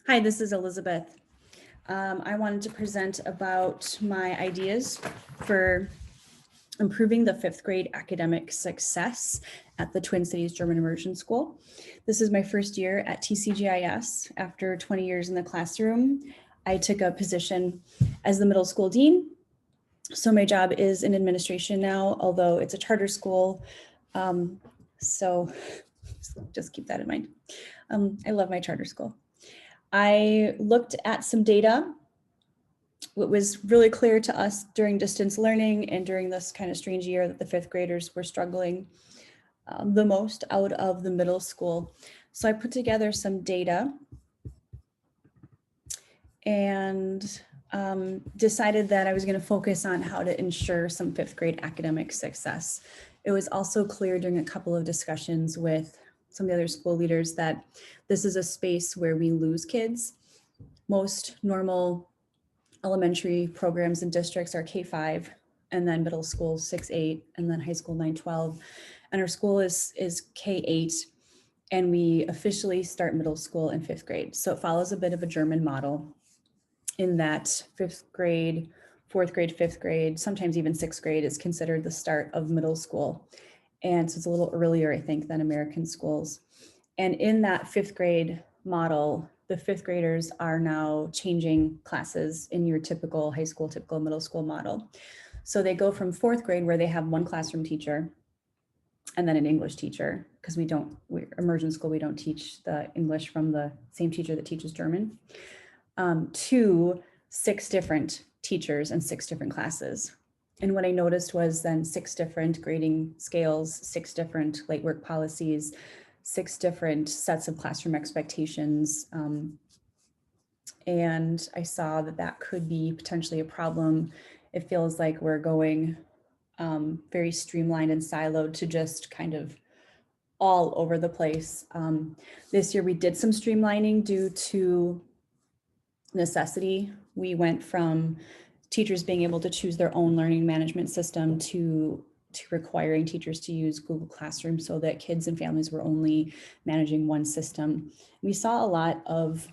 Hi, this is Elizabeth. I wanted to present about my ideas for improving the fifth grade academic success at the Twin Cities German Immersion School. This is my first year at TCGIS. After 20 years in the classroom, I took a position as the middle school dean. So my job is in administration now, although it's a charter school. So just keep that in mind. I love my charter school. I looked at some data. What was really clear to us during distance learning and during this kind of strange year that the fifth graders were struggling the most out of the middle school. So I put together some data and decided that I was going to focus on how to ensure some fifth grade academic success. It was also clear during a couple of discussions with some of the other school leaders that this is a space where we lose kids. Most normal elementary programs and districts are K-5, and then middle school 6-8, and then high school 9-12. And our school is K-8, and we officially start middle school in fifth grade. So it follows a bit of a German model in that fifth grade, fourth grade, fifth grade, sometimes even sixth grade is considered the start of middle school. And so it's a little earlier, I think, than American schools. And in that fifth grade model, the fifth graders are now changing classes in your typical high school, typical middle school model. So they go from fourth grade where they have one classroom teacher and then an English teacher, because we're immersion school, we don't teach the English from the same teacher that teaches German, to 6 different teachers and 6 different classes. And what I noticed was then 6 different grading scales, 6 different late work policies, 6 different sets of classroom expectations. And I saw that that could be potentially a problem. It feels like we're going very streamlined and siloed to just kind of all over the place. This year we did some streamlining due to necessity. We went from teachers being able to choose their own learning management system to requiring teachers to use Google Classroom so that kids and families were only managing one system. We saw a lot of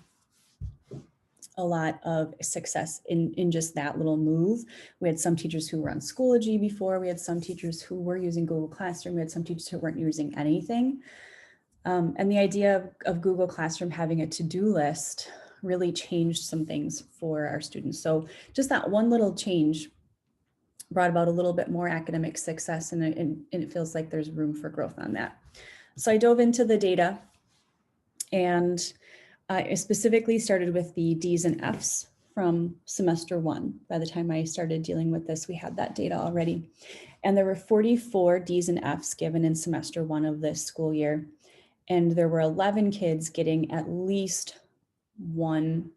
success in just that little move. We had some teachers who were on Schoology before. We had some teachers who were using Google Classroom. We had some teachers who weren't using anything. And the idea of Google Classroom having a to-do list really changed some things for our students. So just that one little change brought about a little bit more academic success, and it feels like there's room for growth on that. So I dove into the data, and I specifically started with the D's and F's from semester 1. By the time I started dealing with this, we had that data already. And there were 44 D's and F's given in semester 1 of this school year. And there were 11 kids getting at least one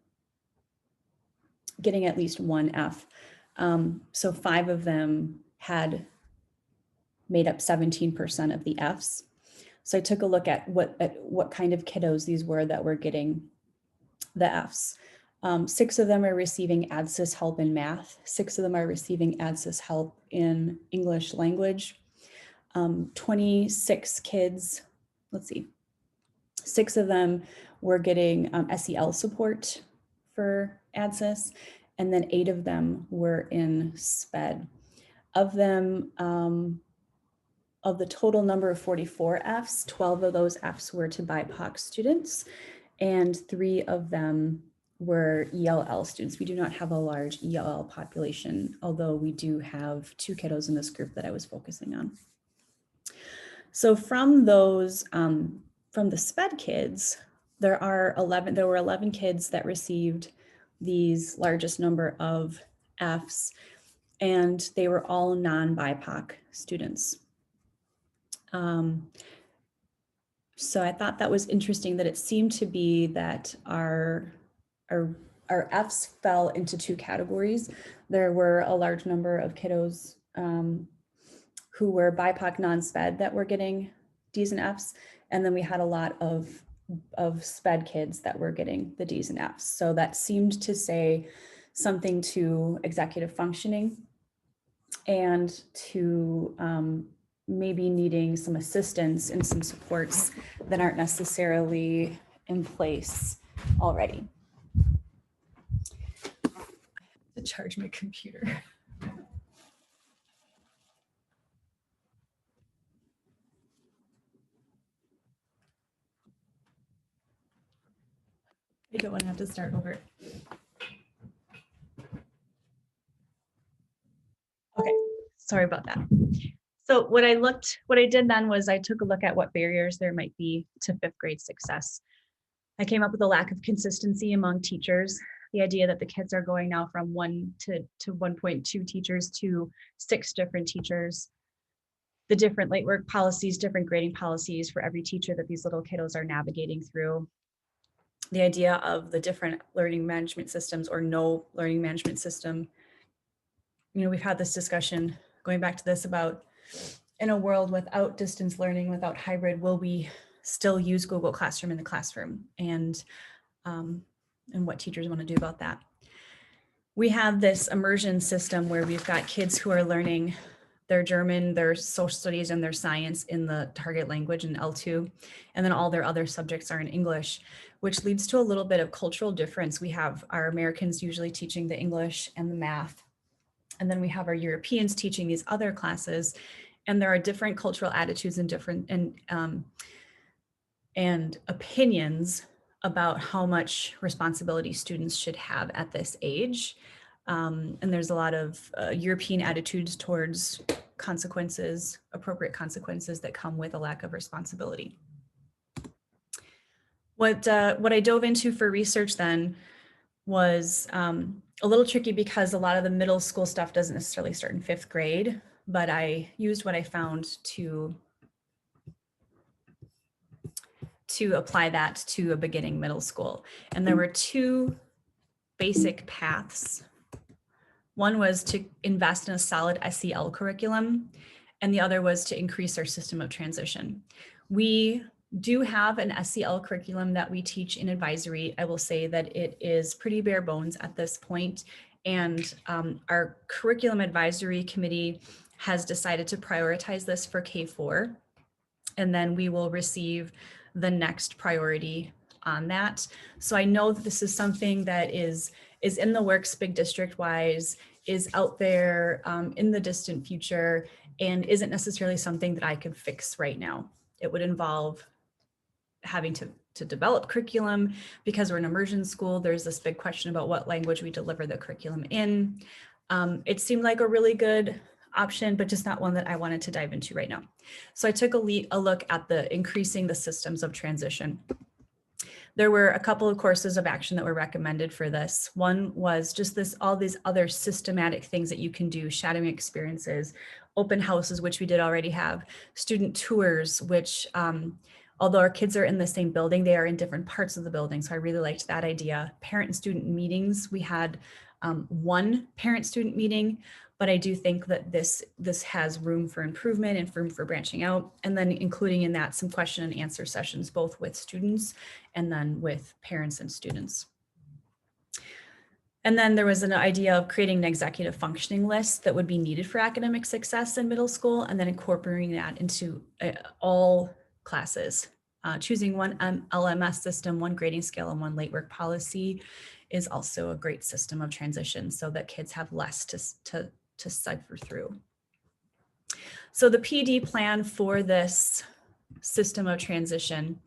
F. So 5 of them had made up 17% of the Fs. So I took a look at what kind of kiddos these were that were getting the Fs. 6 of them are receiving ADSYS help in math. 6 of them are receiving ADSYS help in English language. 26 kids, 6 of them were getting SEL support for ADSYS, and then 8 of them were in SPED. Of them, of the total number of 44 Fs, 12 of those Fs were to BIPOC students, and 3 of them were ELL students. We do not have a large ELL population, although we do have 2 kiddos in this group that I was focusing on. So from those, from the SPED kids, there were 11 kids that received these largest number of Fs, and they were all non-BIPOC students. So I thought that was interesting that it seemed to be that our Fs fell into 2 categories. There were a large number of kiddos who were BIPOC non-SPED that were getting Ds and Fs, and then we had a lot of SPED kids that were getting the Ds and Fs. So that seemed to say something to executive functioning and to maybe needing some assistance and some supports that aren't necessarily in place already. charge my computer. I don't want to have to start over. Okay, sorry about that. So what I did then was I took a look at what barriers there might be to fifth grade success. I came up with a lack of consistency among teachers. The idea that the kids are going now from 1 to 1.2 teachers to 6 different teachers, the different late work policies, different grading policies for every teacher that these little kiddos are navigating through. The idea of the different learning management systems or no learning management system. You know, we've had this discussion going back to this about in a world without distance learning, without hybrid, will we still use Google Classroom in the classroom? And what teachers want to do about that. We have this immersion system where we've got kids who are learning their German, their social studies, and their science in the target language in L2, and then all their other subjects are in English, which leads to a little bit of cultural difference. We have our Americans usually teaching the English and the math, and then we have our Europeans teaching these other classes, and there are different cultural attitudes and different and opinions about how much responsibility students should have at this age. And there's a lot of European attitudes towards consequences, appropriate consequences that come with a lack of responsibility. What I dove into for research then was a little tricky because a lot of the middle school stuff doesn't necessarily start in fifth grade, but I used what I found to apply that to a beginning middle school. And there were 2 basic paths. One was to invest in a solid SEL curriculum, and the other was to increase our system of transition. We do have an SEL curriculum that we teach in advisory. I will say that it is pretty bare bones at this point, and our curriculum advisory committee has decided to prioritize this for K4, and then we will receive the next priority on that. So I know that this is something that is in the works, big district wise, is out there in the distant future, and isn't necessarily something that I could fix right now. It would involve having to develop curriculum because we're an immersion school. There's this big question about what language we deliver the curriculum in. It seemed like a really good option, but just not one that I wanted to dive into right now. So I took a look at the increasing the systems of transition. There were a couple of courses of action that were recommended for this. One was just all these other systematic things that you can do, shadowing experiences, open houses, which we did already have, student tours, which although our kids are in the same building, they are in different parts of the building. So I really liked that idea. Parent and student meetings. We had 1 parent-student meeting, but I do think that this has room for improvement and room for branching out, and then including in that some question and answer sessions, both with students and then with parents and students. And then there was an idea of creating an executive functioning list that would be needed for academic success in middle school, and then incorporating that into all classes. Choosing one LMS system, one grading scale, and one late work policy is also a great system of transition so that kids have less to cipher through. So the PD plan for this system of transition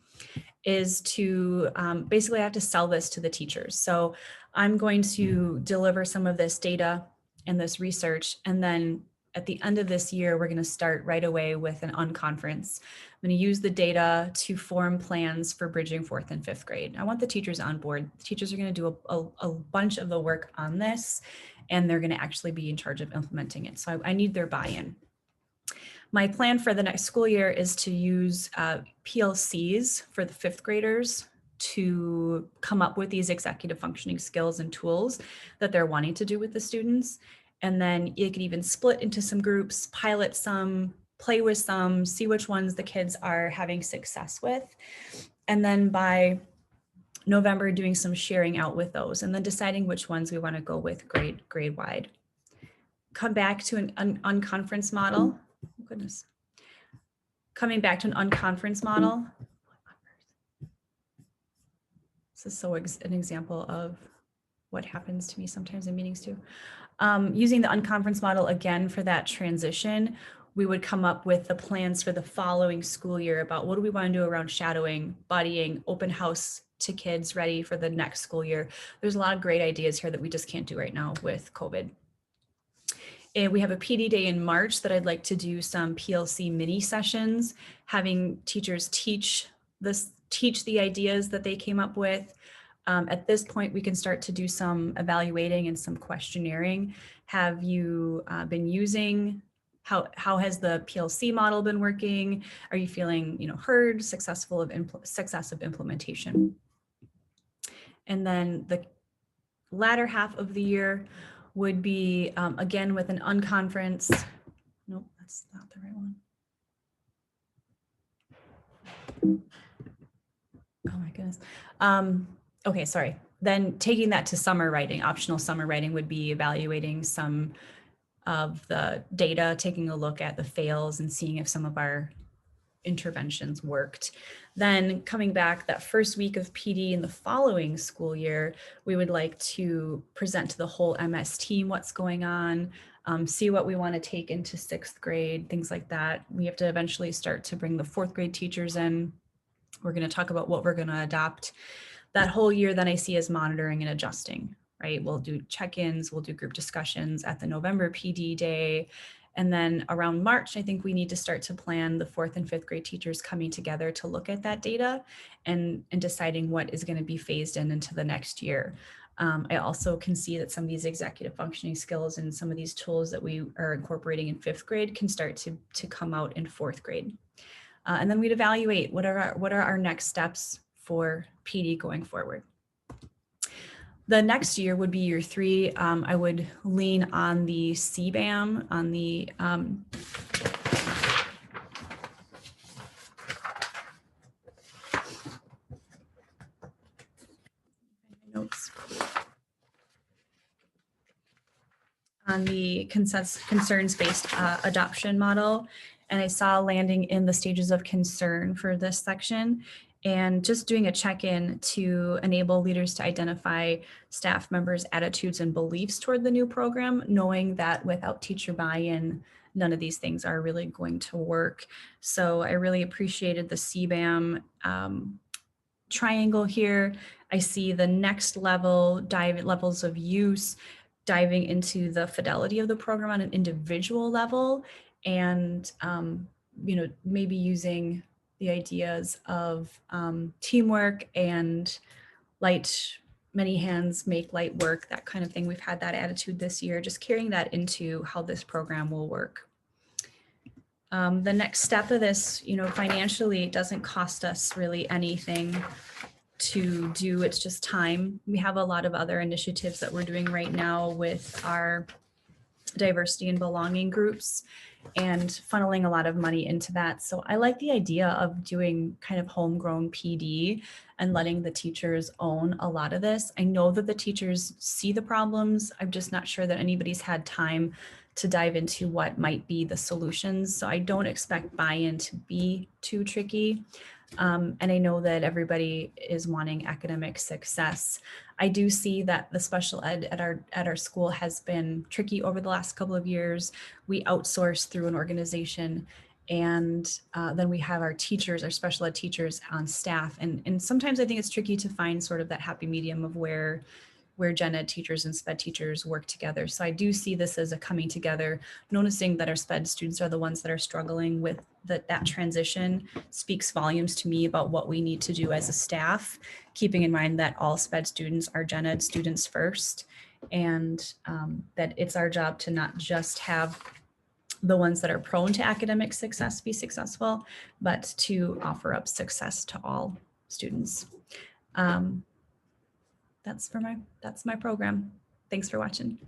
is to basically I have to sell this to the teachers. So I'm going to deliver some of this data and this research, and then at the end of this year, we're going to start right away with an unconference. I'm going to use the data to form plans for bridging 4th and 5th grade. I want the teachers on board. The teachers are going to do a bunch of the work on this, and they're going to actually be in charge of implementing it. So I need their buy-in. My plan for the next school year is to use PLCs for the 5th graders to come up with these executive functioning skills and tools that they're wanting to do with the students. And then you could even split into some groups, pilot some, play with some, see which ones the kids are having success with. And then by November, doing some sharing out with those, and then deciding which ones we want to go with grade wide. Come back to an unconference model. Oh, goodness. Coming back to an unconference model. This is so an example of what happens to me sometimes in meetings too. Using the unconference model again for that transition, we would come up with the plans for the following school year about what do we want to do around shadowing, buddying, open house to kids ready for the next school year. There's a lot of great ideas here that we just can't do right now with COVID. And we have a PD day in March that I'd like to do some PLC mini sessions, having teachers teach the ideas that they came up with. At this point, we can start to do some evaluating and some questionnaring. Have you been using, how has the PLC model been working? Are you feeling, heard, success of implementation? And then the latter half of the year would be, again, with an unconference. Nope, that's not the right one. Oh my goodness. Okay, sorry. Then taking that to summer writing, optional summer writing would be evaluating some of the data, taking a look at the fails and seeing if some of our interventions worked. Then coming back that first week of PD in the following school year, we would like to present to the whole MS team what's going on, see what we want to take into 6th grade, things like that. We have to eventually start to bring the 4th grade teachers in. We're going to talk about what we're going to adopt. That whole year then I see as monitoring and adjusting, right? We'll do check-ins, we'll do group discussions at the November PD day. And then around March, I think we need to start to plan the 4th and 5th grade teachers coming together to look at that data and deciding what is going to be phased in into the next year. I also can see that some of these executive functioning skills and some of these tools that we are incorporating in 5th grade can start to come out in 4th grade. And then we'd evaluate what are our next steps for PD going forward. The next year would be year 3. I would lean on the CBAM, on the notes, on the concerns-based adoption model. And I saw landing in the stages of concern for this section, and just doing a check-in to enable leaders to identify staff members' attitudes and beliefs toward the new program, knowing that without teacher buy-in, none of these things are really going to work. So I really appreciated the CBAM triangle here. I see the next level, levels of use, diving into the fidelity of the program on an individual level, and maybe using the ideas of teamwork and many hands make light work, that kind of thing. We've had that attitude this year, just carrying that into how this program will work. The next step of this, financially, it doesn't cost us really anything to do. It's just time. We have a lot of other initiatives that we're doing right now with our diversity and belonging groups and funneling a lot of money into that. So I like the idea of doing kind of homegrown PD and letting the teachers own a lot of this. I know that the teachers see the problems. I'm just not sure that anybody's had time to dive into what might be the solutions. So I don't expect buy-in to be too tricky. And I know that everybody is wanting academic success. I do see that the special ed at our school has been tricky over the last couple of years. We outsource through an organization, and then we have our teachers, our special ed teachers on staff. And sometimes I think it's tricky to find sort of that happy medium of where gen ed teachers and sped teachers work together. So I do see this as a coming together, noticing that our sped students are the ones that are struggling with that transition speaks volumes to me about what we need to do as a staff, keeping in mind that all sped students are gen ed students first, and that it's our job to not just have the ones that are prone to academic success be successful, but to offer up success to all students. That's my program. Thanks for watching.